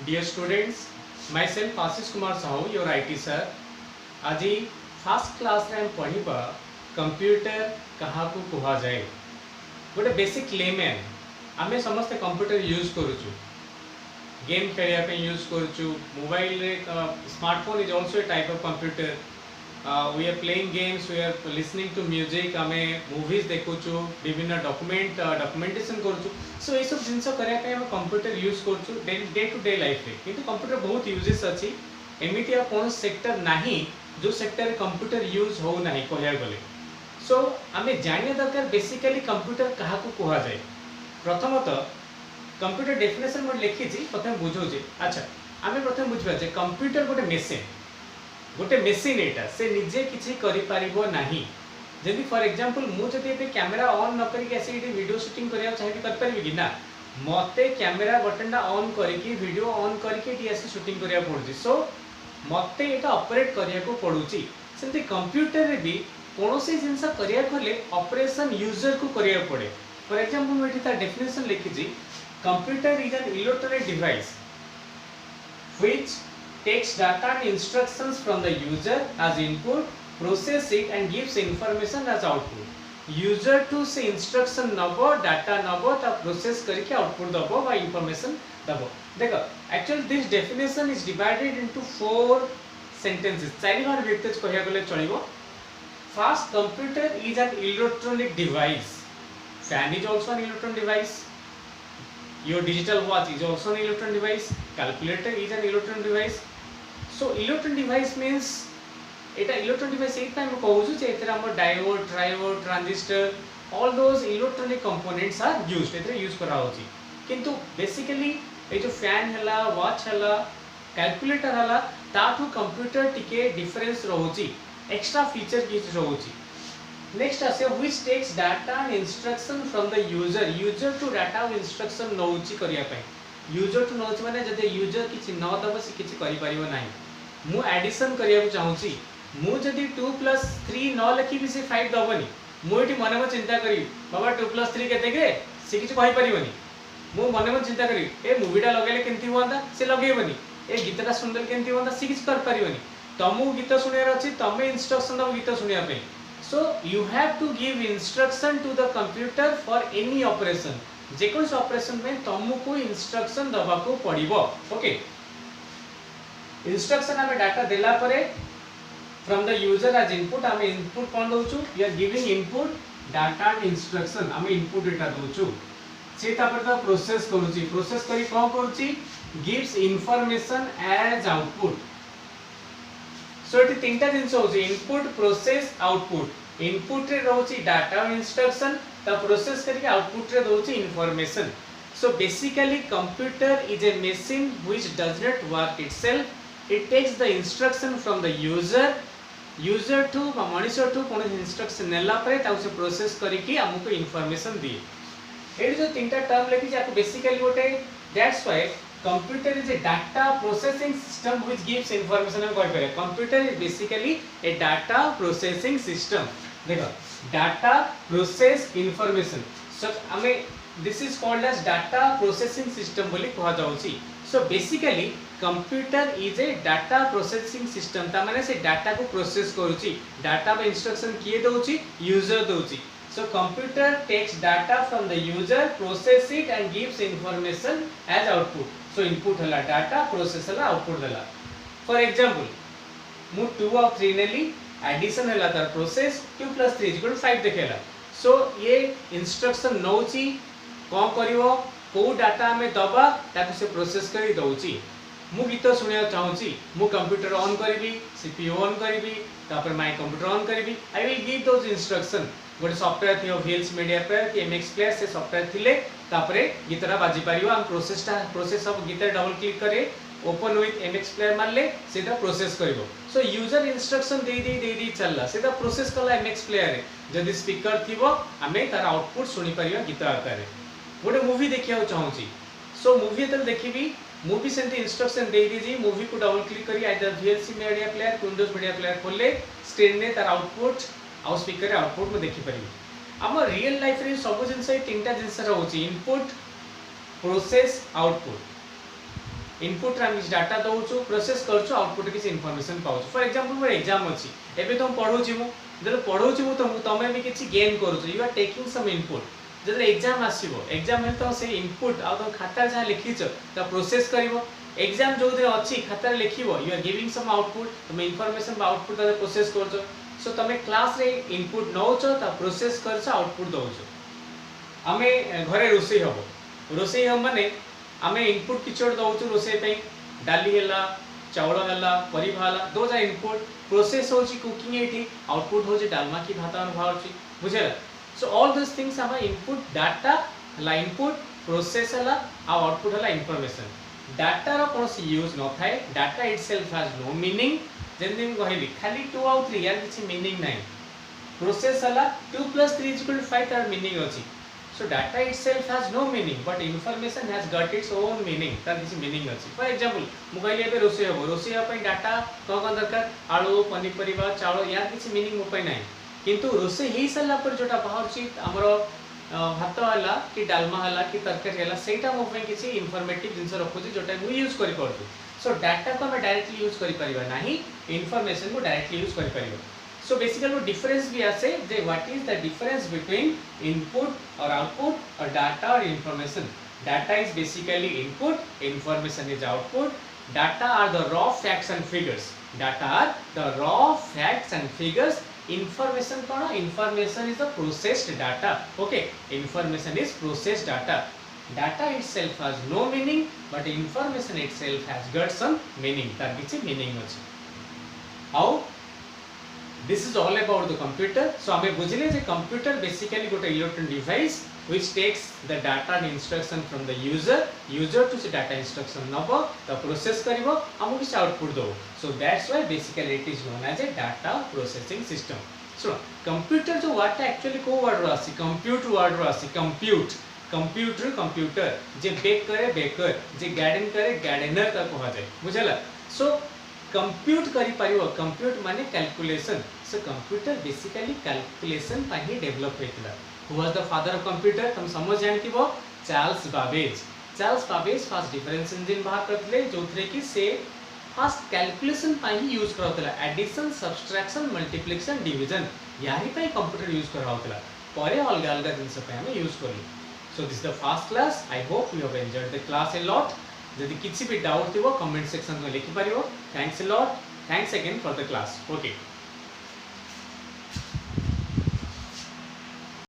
Dear students, myself Ashish Kumar Sahu, your IT sir. आज first class रे हम पढ़िबा computer कहा को कहा जाए गोटे बेसिक लेमैन आमे समस्त कंप्यूटर यूज करूछु गेम खेलिया पे यूज करूछु मोबाइल रे smartphone is also a type of computer we are playing games we are listening to music आमे मूवीज देखुछु विभिन्न डॉक्यूमेंटेशन करूछु सो ये सब जिंस करिया पे हम कंप्यूटर यूज करूछु डे टू डे लाइफ रे किंतु कंप्यूटर बहुत यूजेस अछि एमिति आ कोन सेक्टर नाही जो सेक्टर कंप्यूटर यूज हो नाही कहया गले सो आमे जानिया दरकार बेसिकली कंप्यूटर कहा को कहा जाए प्रथमतः कंप्यूटर डेफिनेशन में लिखी छी प्रथम बुझो छी अच्छा आमे प्रथम बुझबा जे कंप्यूटर गोटे मेसिन एटा से निजे किछि करि पारिबो नाही जदि फॉर एग्जांपल मु जदि ए कैमरा ऑन न करी के ऐसे वीडियो शूटिंग करिया चाहे कर परबी कि ना मते कैमरा बटन ऑन करके वीडियो ऑन करके टी ऐसे शूटिंग करिया पड़ुची सो मते एटा ऑपरेट करिया को पड़ुची सेंति कंप्यूटर रे भी कोनोसी जिंस करिया खोले ऑपरेशन यूजर को करिया पड़े फॉर एग्जांपल मैं एटा डेफिनेशन लिखि छी computer is an electronic device which takes data and instructions from the user as input, process it and gives information as output. User to से instruction नबो data नबो ता process करके output दबो बा information दबो देखो actually this definition is divided into 4 sentences चारि बार व्यक्ति कहया गले चलिबो first computer is an electronic device fan is also an electronic device your digital watch is also an electronic device calculator is an electronic device so electronic device means eta electronic device एक time कहूछु जे एतरा हम diode triode transistor all those electronic components are used एतरे use करा होची किंतु basically ए जो फैन हला वॉच हला कैलकुलेटर हला ताठू कंप्यूटर टिके डिफरेंस रहउची एक्स्ट्रा फीचर की रहउची नेक्स्ट आसे which takes data and instruction from the user to data और instruction नउची करिया पय यूजर टू नउची माने जदे यूजर किछि न दबो से किछि करि परिबो नाही मु एडिशन करिया को चाहूची मु जदि 2 + 3 न लिखि भी से 5 दबोनी मु एटी मने म चिंता करी बाबा 2 + 3 केते के से किछि कहि परिबोनी मु मने म चिंता करी ए मूवीटा लगेले केनती होंदा से लगेबोनी ए गीतटा सुंदर केनती होंदा से किछि कर परिबोनी तमु गीत सुनेर अछि तमे इंस्ट्रक्शन दबो गीत सुनिया पे so you have to give instruction to the computer for any operation जेकोस ऑपरेशन में तुमको इंस्ट्रक्शन दबा को पड़िबो ओके इंस्ट्रक्शन हमें डाटा देला परे from the user as input हमें इनपुट कोन दोछु we are giving input data and instruction हमें इनपुट डेटा दोछु से तापर तो प्रोसेस करूची प्रोसेस करी कोन करूची gives information as output so एटी तीनटा जिंस होची इनपुट प्रोसेस आउटपुट इनपुट रे रहउची डाटा और इंस्ट्रक्शन ता प्रोसेस करके आउटपुट रे दोची information so basically computer is a machine which does not work itself it takes the instruction from the user to monitor to कोन इंस्ट्रक्शन नेला परे ता से प्रोसेस करके हमको इंफॉर्मेशन दी एडी जो तीनटा टर्म लेखि जाको बेसिकली गोटे that's why computer is a data processing system which gives information हम कहि पारे computer is basically a data processing system देखो डाटा प्रोसेस इंफॉर्मेशन सो हमें this is called as data processing system बोली कहा जाउची so basically computer is a data processing system ता माने से डाटा को प्रोसेस करूची डाटा बा इंस्ट्रक्शन किए दोची user Dochi so computer takes data from the user process it and gives information as output so input हला data process हला output हला for example मु 2 और 3 नेली एडिशन हला तार प्रोसेस 2 + 3 = 5 देखेला सो ये इंस्ट्रक्शन नउची कोन करिवो को डाटा में दबा ताको से प्रोसेस करी दउची मु गीत सुनिया चाहूची मु कंप्यूटर ऑन करबी सीपीयू ऑन करबी तापर माय कंप्यूटर ऑन करबी I will give those instruction गोटे सॉफ्टवेयर थियो VLC मीडिया प्लेयर कि MX प्लेयर से सॉफ्टवेयर थिले तापरे गीतरा बाजी परियो हम प्रोसेस ऑफ गीत डबल क्लिक करे ओपन विथ MX प्लेयर मारले सीधा प्रोसेस करिवो सो यूजर इंस्ट्रक्शन दे चलला सीधा प्रोसेस कला MX प्लेयर रे जदी स्पीकर थिबो हमें तार आउटपुट सुनी परियो गीत आकारे गोटे मूवी देखिया चाहूची सो मूवी तल देखिबी मूवी सेंते इंस्ट्रक्शन दे जी मूवी को डबल क्लिक करी either VLC media player Windows media player खोले स्क्रीन ने तार आउटपुट आउ स्पीकर रे आउटपुट में देखि परिबी हम रियल लाइफ रे सब जिंस तीनटा जिंस रहउची इनपुट प्रोसेस आउटपुट इनपुट रे हम डाटा दउछु प्रोसेस करछु आउटपुट किसी इन्फॉर्मेशन पाउछु फॉर एग्जांपल मोर एग्जाम अछि एबे तुम पढौछि मु जब पढौछि मु तमे भी किसी गेन करूछु you are taking some input जब एग्जाम आसीबो एग्जाम हे तो से इनपुट आ तो खाता जहा लिखिछ त प्रोसेस करिवो एग्जाम जो दे अछि खाता लिखिवो you are giving some output तमे इन्फॉर्मेशन बा आउटपुट ता प्रोसेस करछो सो तमे क्लास रे इनपुट नौछो ता प्रोसेस करछो आउटपुट दउछो आमे घरे रोसई हबो रोसई हम माने आमे इनपुट किछोड दउछु रोसई पे डाली हैला चावल हैला परिभा हैला दो जा इनपुट प्रोसेस होची कुकिंग एठी आउटपुट होची डालमा की भात अन भाउची बुझेला सो ऑल दिस थिंग्स आम इनपुट डाटा ला इनपुट प्रोसेस हैला आ आउटपुट हैला इंफॉर्मेशन डाटा रो कोनसी यूज न थाए data itself has no meaning जेन दिन कहली खाली 2 आउ 3 यार किछि मीनिंग नै प्रोसेस हैला 2 + 3 = 5 तार मीनिंग अछि so data itself has no meaning but information has got its own meaning तार किसी meaning अछि फॉर एग्जांपल मु कहली एबे रोसे हो रोसे पई डाटा कोन दरकार आलू पनीपरिबा चावल यार किसी meaning मो पई नै किंतु रोसे ही सला पर जोटा बाहर छी हमरो भात हला कि डालमा हला कि तरकारी हला सेटा मो पई किसी इन्फॉर्मेटिव जिंस रखु छी जोटा मु यूज करि परछु सो डाटा को हम डायरेक्टली यूज करि परिबा नाही इन्फॉर्मेशन को डायरेक्टली यूज करि परिबा So basically difference भी आसे जे what is the difference between input or output or data or information. Data is basically input, information is output. Data are the raw facts and figures. Data are the raw facts and figures. Information कौन? Information is the processed data. Okay, information is processed data. Data itself has no meaning, but information itself has got some meaning. तार किसी meaning अछि. How? This is all about the computer. So हमें बुझले जे computer basically गोटे electronic device which takes the data and instruction from the user to से data instruction नबो तो process करिवो हमु किछ output दो. So that's why basically it is known as a data processing system. So computer जो word actually को word रो आसी compute word रो आसी compute computer जे bake करे baker जे garden करे gardener ता कहा जाय बुझला. So कंप्यूट करि परिवो कंप्यूट माने calculation so computer basically calculation पा ही डेवलप हेतला who was the father of computer तुम समझ जानथिबो Charles Babbage first difference engine बाहर करथले जोथरे कि से फर्स्ट कैलकुलेशन पा ही यूज करथला एडिशन सब्सट्रैक्शन मल्टीप्लिकेशन डिवीजन यारी पई कंप्यूटर यूज करावतला परे अलग अलग जिंस पे हम यूज करली so this the first class I hope you have enjoyed the class a lot यदि किसी भी डाउट थिबो कमेंट सेक्शन में लिखि परिवो thanks a lot thanks again for the class okay